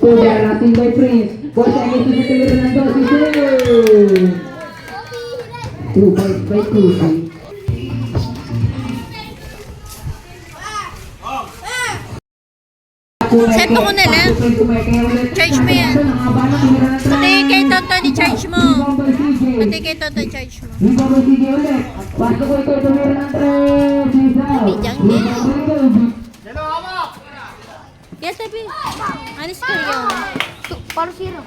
Kuya, natin by Prince. 4 seconds to shoot ulit ng Dossi. Shoot! 2 points by Kusi. Set mo ko na lang. Charge mo yan. Pati kay Tonton i-charge mo. Pati kay Tonton charge mo. Bidang din. Yes, sabi. Ano score yun? Para zero.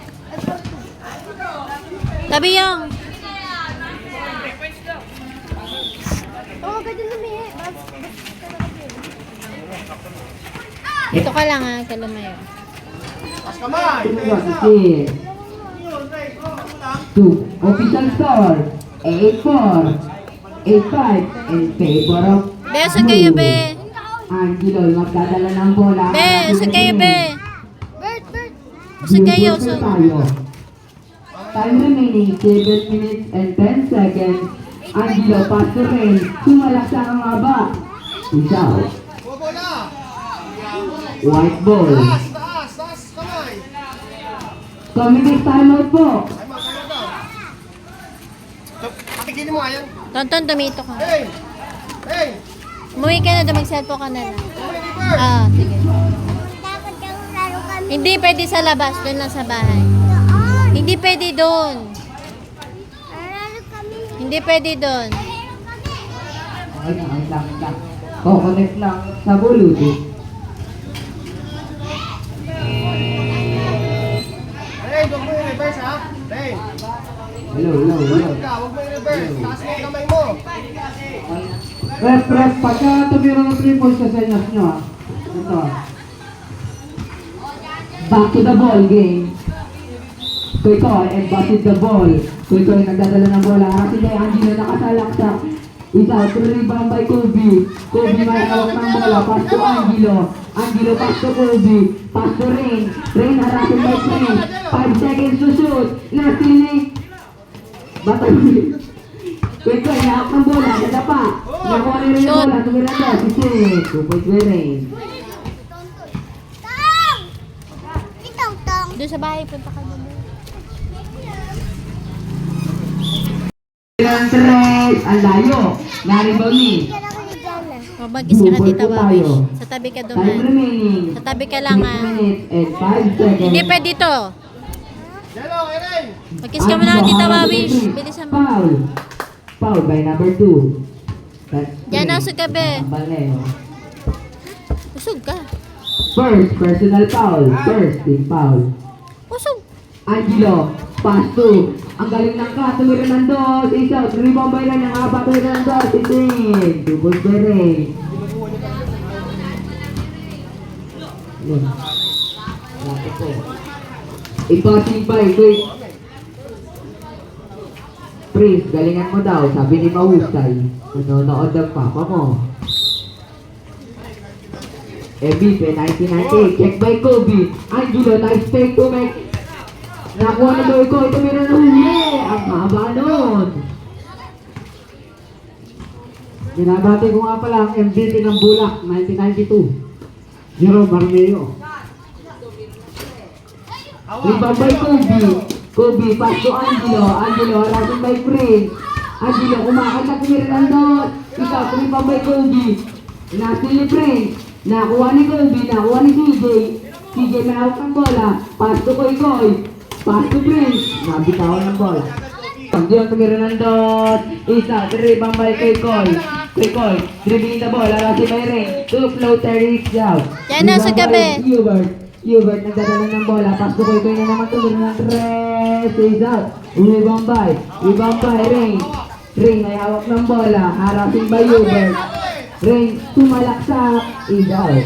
Sabi yung. Oo, ganda lumihi. Dito ka lang ha, kalumayo. Two. Official score 8-4, 8-5 in favor of Beso kayo, be. Angelo magdadala ng bola. Be, usag kayo, be. Bert. Usag kayo, usag. Time remaining 7 minutes and 10 seconds. Angelo pass to Rain. Sumalaksak ang haba. Is out. White ball. Taas, kamay. Communist timeout po. Pakigilin mo ayan. Tonton, dumito ka. Hey! Umuwi ka na, mag-cellphone ka na lang. Oliver! Ah, sige. Dapat kang laro kami. Hindi pwede sa labas, doon lang sa bahay. Hindi pwede doon. Laro kami. Hindi pwede doon. Okay lang. Connect lang sa Bluetooth. Hey, huwag mo i-reverse ha? Hey! Hello. Huwag mo i-reverse. Taas mo yung kamay mo. Ref, pagka tumira ng 3 points sa senyas nyo ha. Ito. Back to the ball game. Koy and batted the ball. Koy nagdadala ng bola. Harasin kay Angelo nakasalaksak. Isa, rebound by Kobe. Kobe may hawak ng bola. Pass to Angelo. Angelo pass to Kobe. Pass to Rain. Rain harasin by Prince. 5 seconds to shoot. Nasinig. Batay. Koy, hawak ng bola. Nadapa. Nakuha rin yung bola. Tumira to. Sisi. 2 points by Rain. Tong! Itong. Doon sa bahay, punta ka doon. Andres, ang layo. Naribol ni. Yan ako ni Jana. Mabagis ka ka, tita Wawish. Sa tabi ka doon. Time remaining. Sa tabi ka lang 6 ha. minutes and 5 seconds. Hindi pwede to. Jello, Eren! Magkiss ka muna, tita Wawish. Bilisan mo. Foul by number 2. That's Diyan na sa gabi. Baleo. Usog ka. First, personal foul. First, team foul. Usog. Angelo, pass to. Ang galing ng ka, tumira ng dos. Isa, rebound by lang. Ang haba, tumira ng dos. Itin. 2 points by Ray. Yun. Lapit ko. Ipasing by, quick. Prince, galingan mo daw. Sabi ni Mahusay. Nanonood ang papa mo. MVP 1998. Check by Kobe. Angelo, nice fake to make. Nakuha na daw ito meron ng huli. Ang haba nun. Binabati ko nga pala ang MVP ng Bulak, 1992. Jerome Barmeo. Rebound by Kobe. Kobe, pass to Angelo. Angelo, harasin by Prince. Angelo, kumakal na kumiran doon. Ikaw, rebound by Kobe. Nasil ni Prince. Nakuha ni Kobe, nakuha ni CJ. CJ manawak ng bola. Pass to Koy. Pass to Prince. Nabitawan ng bola. Hindi ang tumira ng dot. Isa, rebound by Koy. Dribbling the ball. Arasi by Ray. 2 floater reach out. Yan na sa gabi. Hubert nagdadala ng bola. Pass to Koy na naman tumira ng 3. Is out. Rebound by Ray. Ray ay hawak ng bola. Harassing by Hubert. Ray tumalaksak. Is out.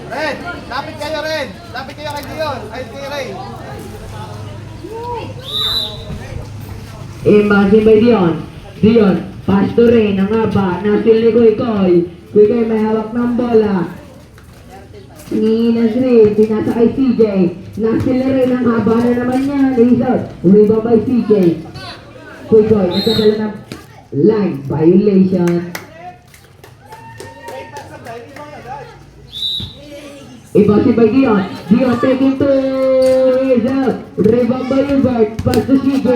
Red! Lapit kayo, Red! Lapit kayo kay Dion! Ay, kay Ray! Imagine by Dion, pass to Ray, ang haba, nasil ni Koy. Koy may hawak ng bola. Ninas Ray, pinasa kay CJ. Nasil ni Ray, ang haba na naman niya. Isot, rebound by CJ. Koy, nagkadala ng line violation. Ibasi by Dion. Dion taking to Hazel. Rebound by Hubert. Pass to CJ.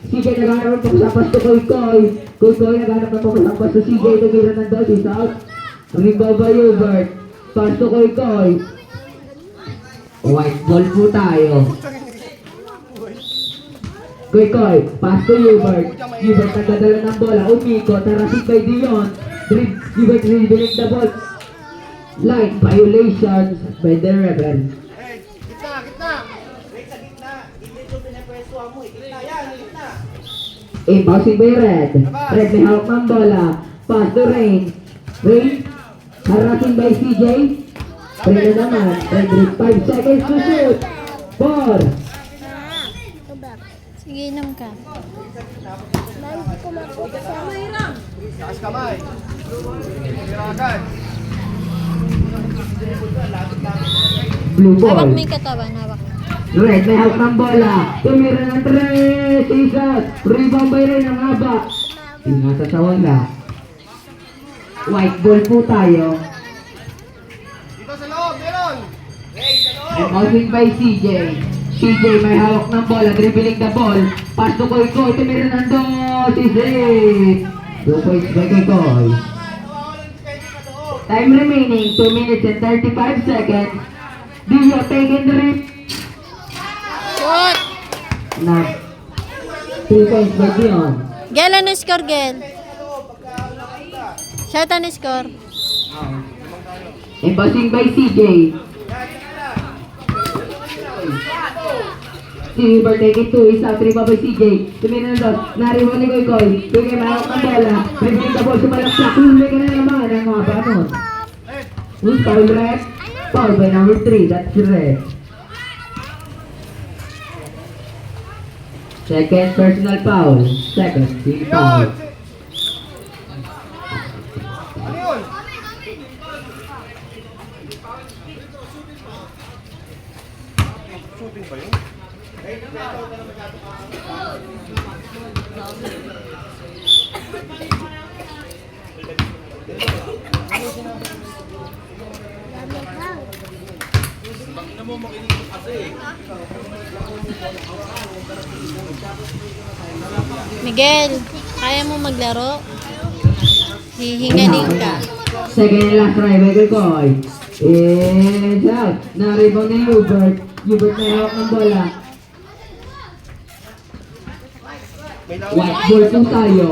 CJ naghanap ng pagsapas to Koy. Koy naghanap ng pagsapas to CJ. Tumira ng dot. Is out. Rebound by Hubert. Pass to Koy. White ball po tayo. Koy. Pass to Hubert. Hubert nagdadala ng bola. Umiko. Tarasik by Dion. Hubert dribbling the ball. Line violations by the rebel. Hey, gitna. Hey, sa gitna. Dito pinapwestuhan mo. Gitna yan, gitna. Bouncing by Red. Red may hawak ng bola. Pass to Rain. Harassing by CJ. Rain na naman. Red with 5 seconds to shoot. 4. Sige, inom ka. Mandi ko mapuksa. Taas kamay. Tira agad. Blue Hawak ball. mo yung katawan, hawak. Red may hawak ng bola. Tumira ng 3. Isat. Rebound by Rain ang haba. Ingasa sa wala. White ball po tayo. Dito sa loob, meron. Hey, sa loob. Bouncing by CJ. CJ may hawak ng bola, dribbling the ball. Pass to Koy. Tumira ng dot. Is it? 2 points by Koy. Time remaining 2 minutes and 35 seconds. Dio taking the rip. Shoot! Na 3 points by Dion. Gel, ano score, Gel? Shout, ano score? Passing by CJ. Si Hubert taking 2, isa, 3 pa by CJ. Tumira ng dot. Nariwan ni Koy. Koy may hawak ng bola. Dribbling the ball, sumalaksak. Huli ka na naman. Ang mga panon. Who's foul, Red? Foul by number 3, that's Red. Second personal foul. Second team foul. Yun. Ano yun? Shooting ba yun? Miguel, kaya mo maglaro? Hihingaling ka. Second and last try by Koy. It's out. Na-rebound ni Hubert. Hubert may hawak ng bola. White ball po tayo.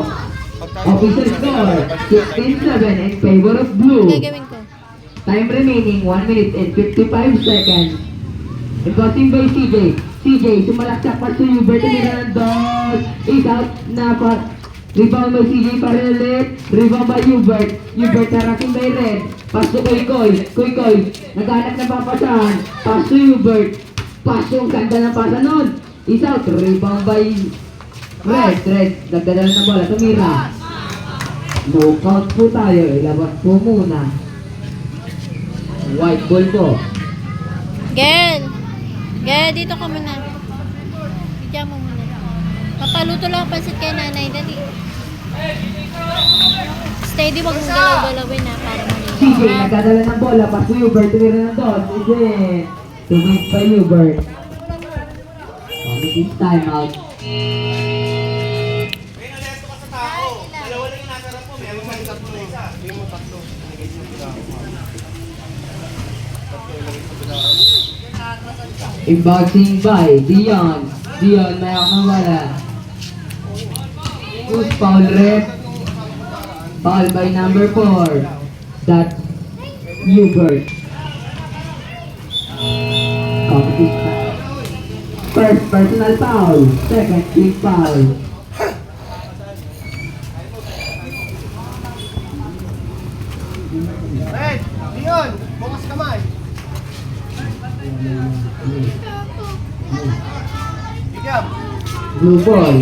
Official score, 16-7 in favor of blue. Gagawin ko. Time remaining 1 minute and 55 seconds. Passing by CJ. CJ, sumalaksak pa sa Hubert. Tumira ng dot. Is out na pa. Rebound by CJ pa rin ulit. Rebound by Hubert. Hubert harassing by Red. Pass to Koy. Koy. Naghanap na papasahan. Pass to Hubert. Pass yung ganda ng pasa nun. Is out. Rebound by Red. Nagdadala ng bola. Tumira. No count po tayo. Ilabas po muna. White ball po. Gel, dito ka muna. Bigyan mo muna. Papaluto lang ang pansit kay nanay. Dali. Steady, wag mong galaw-galawin na para CJ, malinis. nagdadala ng bola. Pass to Hubert. Tumira ng dot. Is it? Tumit by Hubert. This time out. May nalesto ka sa tao. Dalawa lang yung nasa harap mo. Meron mo yung tatlo na isa. May mo tatlo. Inboxing by Dion. Dion, may ako ng wala. Who's foul, Red? Foul by number 4. That's Hubert. Competition. First personal foul. Second team foul. Red, Dion, bukas kamay. Bigyan. Blue ball.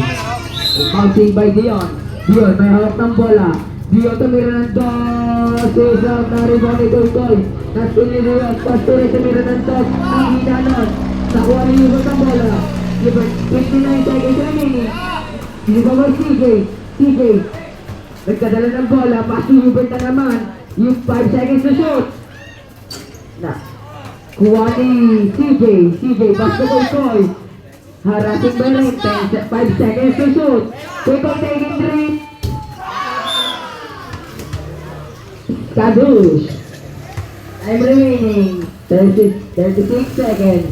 Bouncing by Dion. Dion, may hawak ng bola. Dion tumira ng dot. Susan, na-rebound ni Koy. Nasulit Dion. Pastore tumira ng dot. Ang hinanon. Nakuha ni Hubert ang bola. Hubert, 29 seconds remaining. Hubert by CJ. Nagkadala ng bola. Pass to Hubert na naman. Yung 5 seconds to shoot. Na. Kuha ni CJ. CJ, basta Koy. Harassing by Ren. 5 seconds to shoot. Koy taking 3. Kadush. I'm remaining 36 seconds.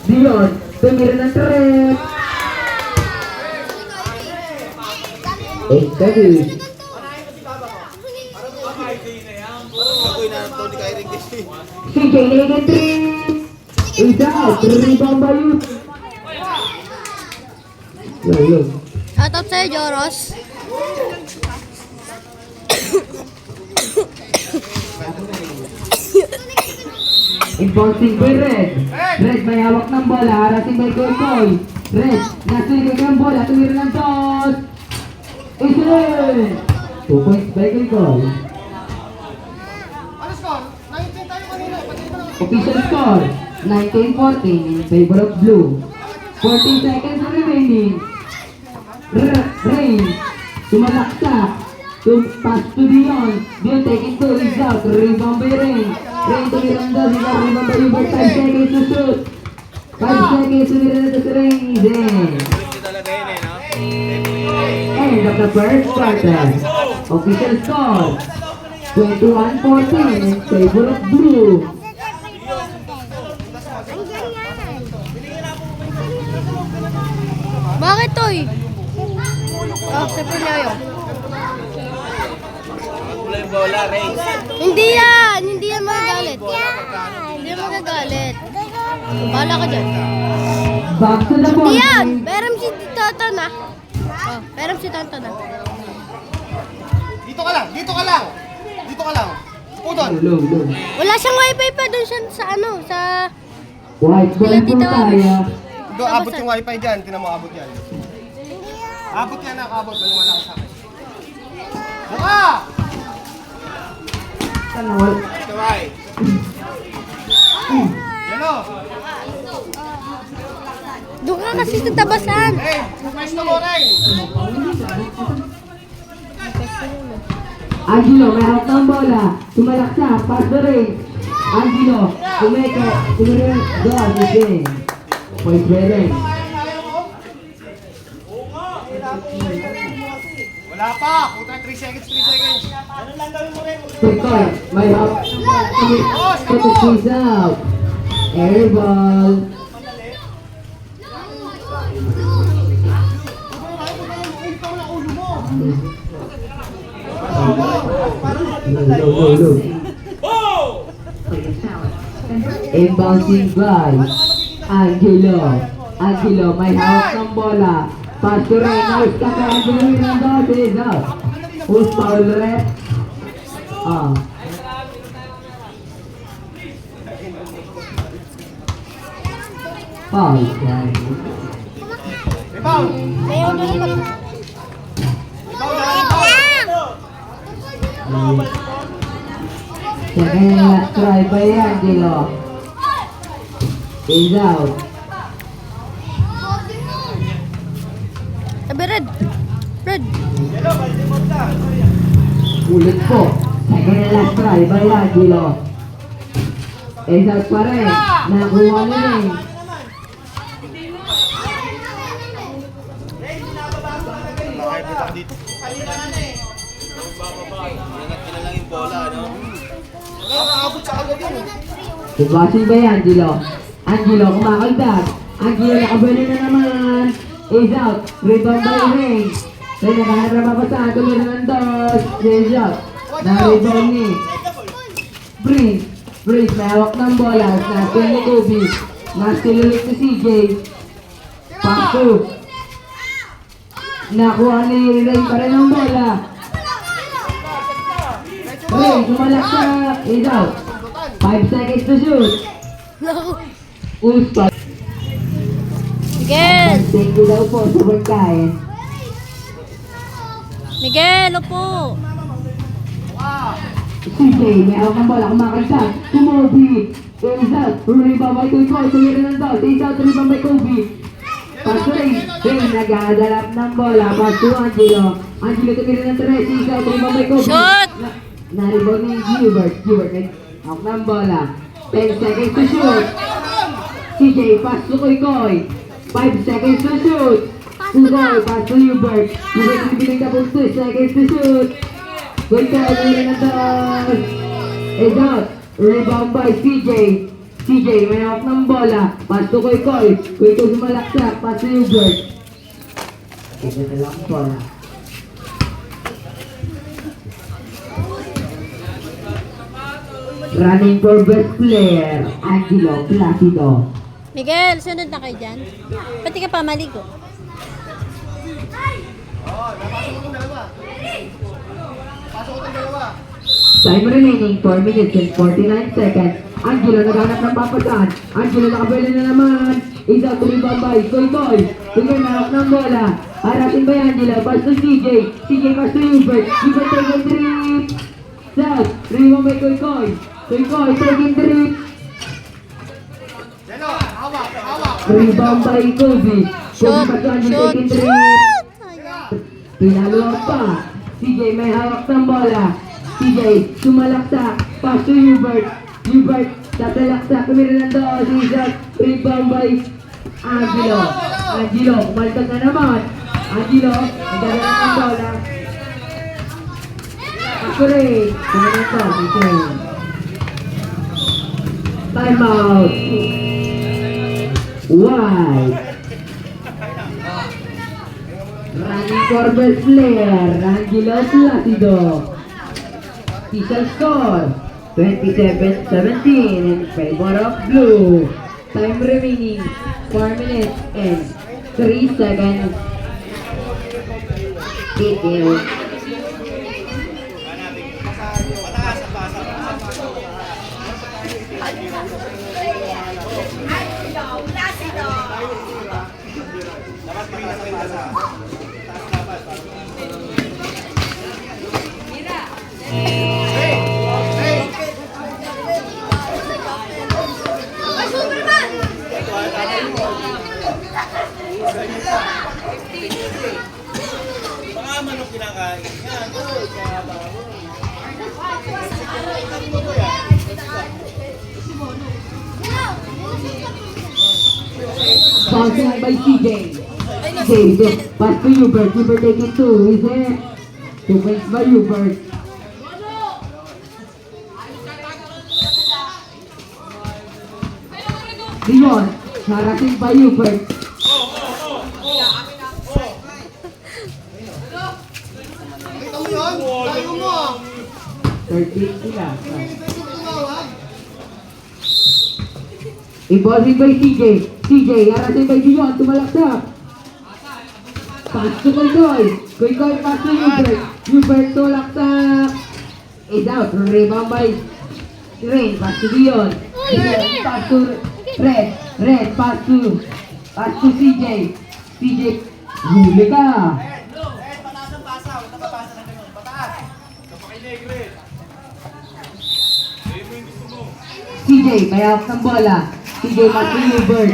Dion, tumira ng trip. Kadush. CJ taking 3. Is out. Rebound by you. Yo. Shoutout sa'yo, Joros. Involving by Red. Red, may hawak ng bola. Harassing by Koy. Red, nasa likod ng bola. Tumira ng toss. Is in. 2 points by Koy. Ano score? 19 tayo kanina. Official score, 19-14 in favor of blue. 14 seconds remaining. Rain, sumalaksak. Pass to Dion. Dion taking 2, is out. Rebound by Rain. Rain tumirang doon. Rebound by Uber. 5 seconds to shoot. 5 seconds tumirang na sa Rain. Is in. End of the first quarter. Official score, 21-14 in favor of blue. Bakit, Toy? Siyempre na yun. Hindi yan magagalit. Hindi yan magagalit. Bahala ka dyan. Back to the ball. Hindi yan! Meron si Toto na. Meron si Toto na. Dito ka lang. Upo doon. Low. Wala siyang wifi pa doon siya sa ano, sa... White ball Sila po Tita tayo. Doon, abot yung wifi dyan. Tinan mo, abot yan. Abot yan, abot. Maniwala ka sa akin. Buka! Sana wala. Yelo! Doon ka kasi sa tabasan. Hey, pwesto mo rin! Angelo, may hawak ng bola. Sumalaksa, pass the ring. Angelo, tumeka. Tumirin. Doon, ising. Point bearing. Wala pa! Puta, 3 seconds. Ano lang gawin mo rin? Tukoy, may hawak. Put the squeeze out. Air ball. Inbouncing by Angelo. Angelo, may hawak ng bola. Pass to Reynolds. Kaka Angelo Hernandez is out. Who's foul ref? Foul. Rebound! Mayon doon mag... Second try by Angelo. Is out. Sabi, Red. Ulit po. Second and last try by Angelo. Is out pa rin. Nakuha na rin. Nakakaabot sa agad yun. Subasing by Angelo. Angelo kumakagdag. Angelo nakabali na naman. Is out. Rebound by Ring. Ring nakahanap na mapasaan. Tumira ng dos. Is out. Na-rebound ni Prince. Prince may hawak ng bola. Nastil ni Kobe. Nastil ulit ni CJ. Paso. Nakuha ni Ring pa rin ng bola. Ring kumalak sa is out. 5 seconds to shoot. No. Uspa. Miguel! Thank you daw po sa pagkain. Miguel, upo! CJ, may hawak ng bola, kumakagdag. Kumobi. Is out. Rebound by Koy. Tumira ng dos. Is out. Rebound by Kobe. Pass to Ring. Ring naghahalap ng bola. Pass to Angelo. Angelo tumira ng tres. Is out. Rebound by Kobe. Shot! Na-rebound ni Gilbert. Gilbert may hawak ng bola. 10 seconds to shoot. CJ, pass to Koy. 5 seconds to shoot. Koy, pass to Hubert. Hubert bibiling na po 2 seconds to shoot. Koy, ulit na toss. Is out. Rebound by CJ. CJ, may hawak ng bola. Pass to Koy. Koy sumalaksak. Pass to Hubert. Ito na lang bola. Running for best player, Angelo Placido. Miguel, sunod na kayo dyan. Pati ka pa maligo. Napasok ko itong dalawa. Pasok ko itong dalawa. Time remaining, 4 minutes and 49 seconds. Angelo naghanap ng papasan. Angelo nakabela na naman. Isa to rebound by Koy. Koy mahawak ng bola. Harating by Angelo. Pass to CJ. CJ pass to Hubert. Hubert taking three. South. Rebound by Koy. Koy taking three. Leno, hawak. Rebound by Kobe. Shot, Kobe pass to Angelo shot, taking three. shot! Sayang. Pinaluwag pa. CJ may hawak ng bola. CJ sumalaksak. Pass to Hubert. Hubert tatalaksak. Kumira ng doon. Isaac. Rebound by Angelo. Kumaltag na naman. Angelo. Nagdadala ng bola. Accurate. Kumira to. CJ. Time out. Wide. Running for best player, Angelo Placido. Official score, 27-17 in favor of blue. Time remaining, 4 minutes and 3 seconds. Detail. Baka manok kinakain. Yan, doon. Kaya ba? Bouncing by CJ. CJ, pass to Hubert. Hubert taking two. Is it? 2 points by Hubert. Dion, harating by Hubert. Kita mo yun? Tayo mo. 13 sila. Pwede tumawag. Ibossing by CJ. CJ, harating by Dion. Tumalaksak. Pass to Koy. Koy pass to Hubert. Hubert tumalaksak. Is out. Rebound by Rain. Pass to Dion. Dion, pass to Red. Red, pass to CJ. CJ, huli ka. Pataas ang pasa. Huwag na papasa na ganun. Pataas. CJ, may hawak ng bola. CJ, pass to Hubert.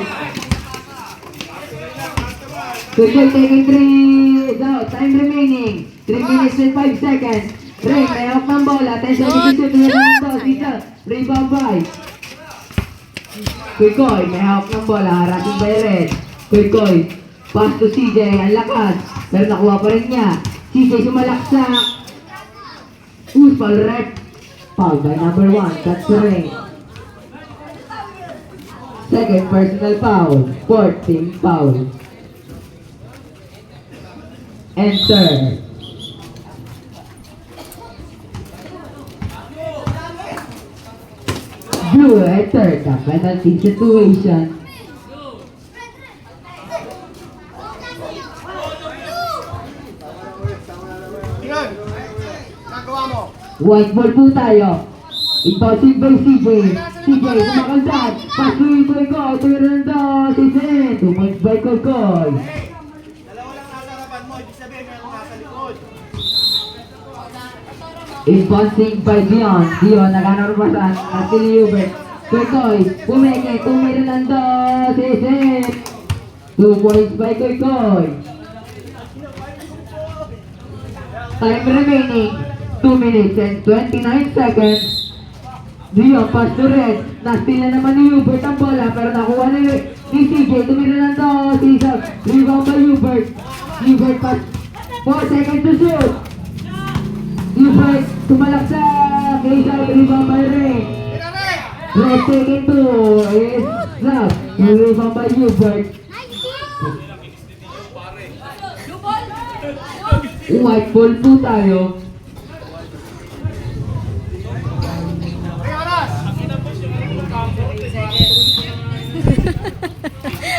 Koy taking 3 is out. Time remaining. 3 minutes and 5 seconds. Ray, may hawak ng bola. 10 seconds to shoot. Rebound by Koy, may hawak ng bola. Harating by Red. Koy, pass to CJ. Ang lakas. Pero nakuha pa rin niya. CJ sumalaksak. Foul red. Foul by number 1. That's the ring. Second personal foul. Fourth team foul. Enter. Blue entered the penalty situation. Tingnan. Nagawa mo. White ball po tayo. Impossible by CJ. CJ, kumakaldag. Pasuloy ko. Tiranda. Sisen. 2 points by Koy. Dalawa lang nasa harapan mo. Ibig sabihin meron nasa likod. Impossible by Dion. Dion, naganarubasan. Nasili Hubert. Koy. Pumeke. Tiranda. Sisen. 2 points by Koy. Time remaining. 2 minutes and 29 seconds. Dion, pass to Red. Na-steal na naman ni Hubert ang bola, pero nakuha ni CJ. Tumira lang to, Cesar. Rebound by Hubert. Hubert pass. 4 seconds to shoot. Hubert, tumalak sa Cesar. Rebound by Red. Red taking to is love. Rebound by Hubert. White ball po tayo.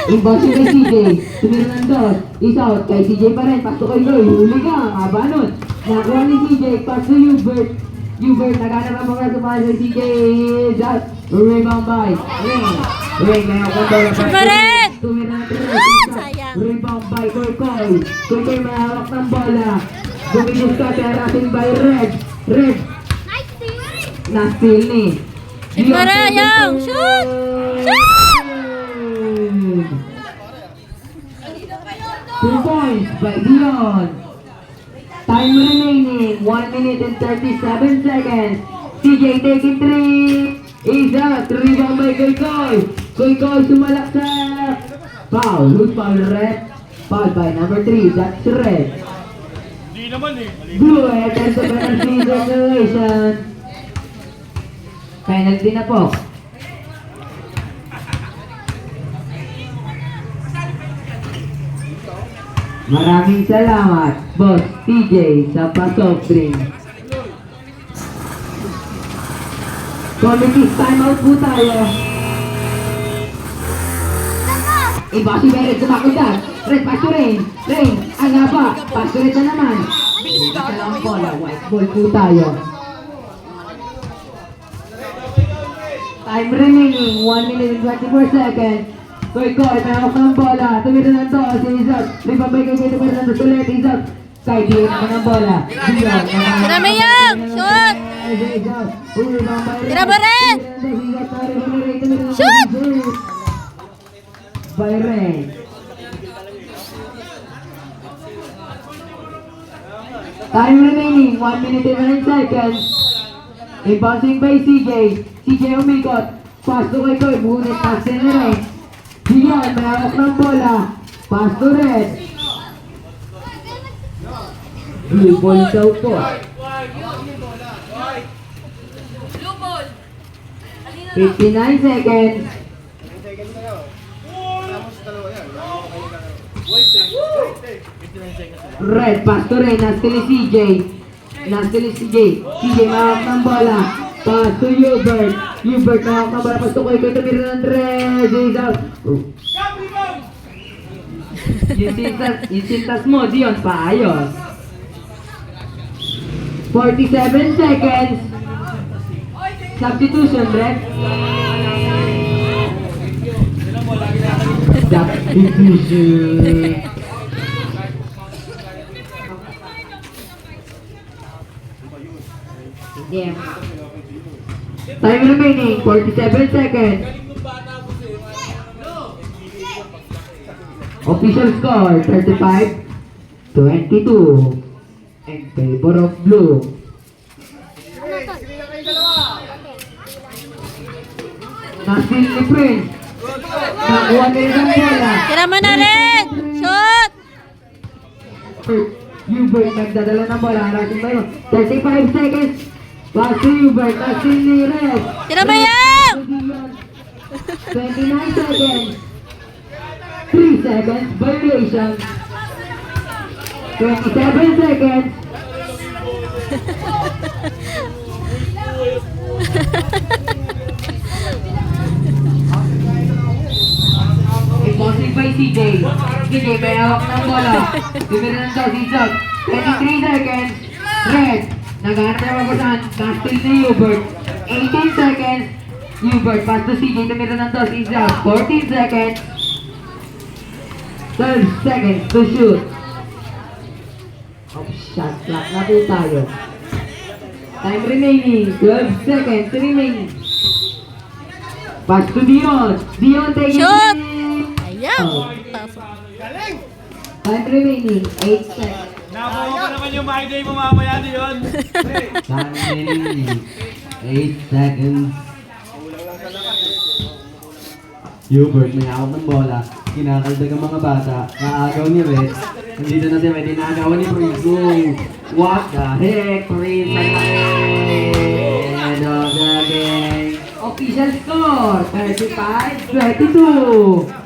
Inbound kay CJ. Tumira ng dos. Is out. Kay CJ pa rin. Pasto kay Loy. Huli ka. Haba nun. Nakuha ni CJ. Pass to Hubert. Hubert. Naghanap ang mga tumahan kay CJ. Is out. Rebound by Ring. Ring. Ngayon kong bola. Red! Tumira ng tres. Sayang. Rebound by Koy. Koy may hawak ng bola. Bumilis ka. Terrating by Red. Red. Na-steal ni. Marayang! Shoot! Shoot! 2 points by Dion. Time remaining 1 minute and 37 seconds. CJ taking 3. Is out. Rebound by Koy. Sumalak sa foul. Who's foul? Red. Foul by number 3. That's Red. Hindi naman eh. Blue enters the penalty situation. Penalty na po. Maraming salamat, Boss TJ sa pa-soft drink. Committee timeout po tayo. Iba si Beret kumakundan. Red pass to Rain. Rain, ang haba. Pass to Red na naman. Isa lang bola. White ball po tayo. Time remaining 1 minute and 24 seconds. Koy, may hawak ng bola. Tumira ng to. Si Izot. Rebound by kay tumira ng to ulit. Izot. Kay Dion naman ng bola. Dion. Tira, Mayang! Shoot! Tira, Baret! Shoot! By Ray. Time remaining 1 minute and 9 seconds. Inbouncing by CJ. CJ umikot. Pass to kay Koy. Bunit pass ni Ray. Dion, may hawak ng bola. Pass to Red. Blue ball daw po. 59 seconds. Red, pass to Red. Nasta ni CJ. CJ, mahawak ng bola. Pass to Hubert. Hubert, mahawak ng bola. Pass to Koy. Tumira ng Red. Is out. Yung sintas mo, Dion, paayos. 47 seconds. Substitution, Red. Substitution. Yeah. Time remaining 47 seconds. Official score 35-22 in favor of blue. Nasil ni Prince. Nakuha nila ng bola. Tira mo na, Red! Shoot! Hubert nagdadala ng bola. Harating ba yun? 35 seconds. Pass to Hubert. Nasil ni Red. Tira, Mayang! 29 seconds. 3 seconds. Violation. 27 seconds. Impossible by CJ. CJ may hawak ng bola. Bibira ng toss. He's out. 23 seconds. Red. Naghanap na magusan. Nastil ni Hubert. 18 seconds. Hubert. Pass to CJ. Tumira ng toss. He's out. 14 seconds. 12 seconds to shoot. Shot clock na po tayo. Time remaining. 12 seconds remaining. Pass to Dion. Dion taking Shoot! it. Ayaw! Time remaining. 8 seconds. Nakuha pa naman yung my day mo mamaya yun. Timing. 8 seconds. Hubert, may hawak ng bola. Kinakaldag ang mga bata. Naagaw ni Rex. Nandito na si Rex. Inaagawan ni Prince. What the heck, Prince? End of the game. Official score, 35-22.